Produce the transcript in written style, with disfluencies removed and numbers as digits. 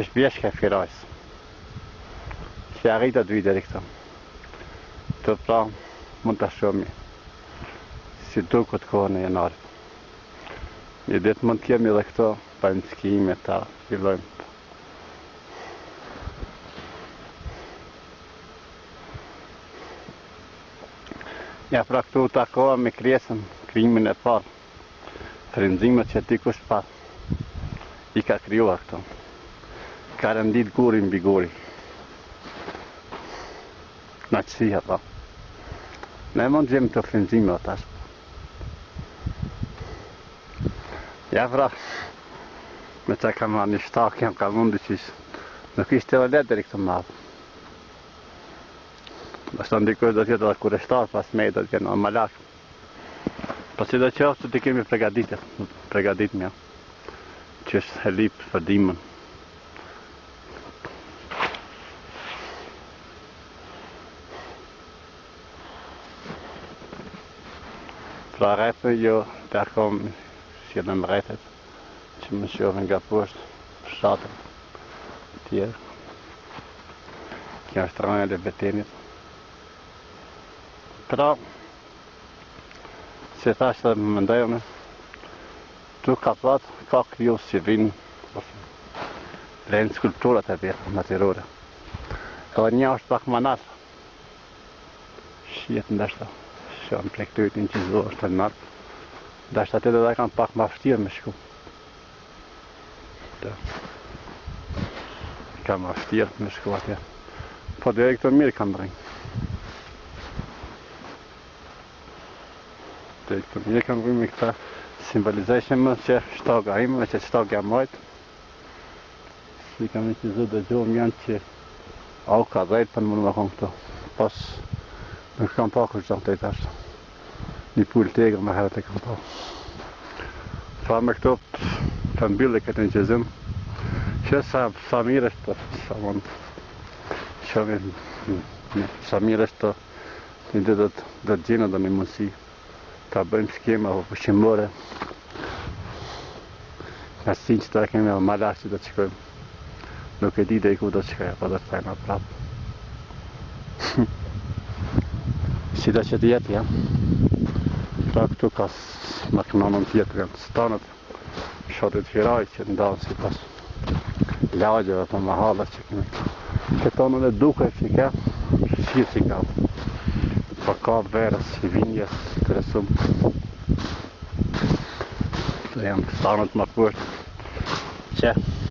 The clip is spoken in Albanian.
është vjeshka e firajs. Që arrita 2 deri këto. Të pra mund të shumë si duket kohën e janarit. Një ditë mund të kemi edhe këto pa në skime ta fillojmë. Ja pra këtu takohem me krijesën krijimin e parë. Frymëzimet që dikush parë i ka krijuar këto. Ka rendit guri mbi guri. Knaqësia pa. Ne mund të gjejmë të frymëzime tash. Ja pra, me që kam një shtak, jam ka mundi që nuk ishte e letë deri këtë madhë. Ashtë të ndikush do tjetë dhe kur e shtarë pas me do tjetë në malak. Po që do qoftë të kemi pregadit mja, që është helip për dimën. Pra rretën jo të akom si edhe më rretët, që më shofën nga poshtë, fshatën tjerë. Kjo është rënjë dhe betenit. Pra, që thashtë dhe më mendojme, tu ka platë, ka kriju si vinë, rejnë skulpturat e vjetë, natyrore. Edhe një është pak më nartë. Shjetë ndashta, shonë plektuitin që zdo është të nartë. Ndashta të edhe kam pak ma fështirë me shku. Kam ma fështirë me shku atje. Po dhe këto mirë kam rënjë. Dhe këto mirë kam rënjë me këta simbolizeshme më që shtoga ime, që shtoga mojtë. Si kam e që zdo dhe gjohëm janë që au ka dhejtë për më në konë këto. Pas nuk kam pa kështë gjanë të i tashtë. Një pull tegër me herët e kam pa. Fa me këto të mbyllë e këtë në qëzim. Që sa mirë është të sa mund. Sa mirë është të një dhe të gjenë dhe një mundësi. Ta bëjmë skema apo pushimore. Nga sinë që ta kemi edhe malar që do të qikojmë. Nuk e di dhe i ku do të qikojmë, po do të tajma prapë. Si da që të jetë, ja. Pra këtu ka maknonën tjetër janë stanët. Shotit firaj që ndalën si pas lagjeve për mahallat që kemi. Këtonën e duke që ka, shqirë që ka. Pa ka verës, i vinjes, të resumë. Të janë stanët më poshtë që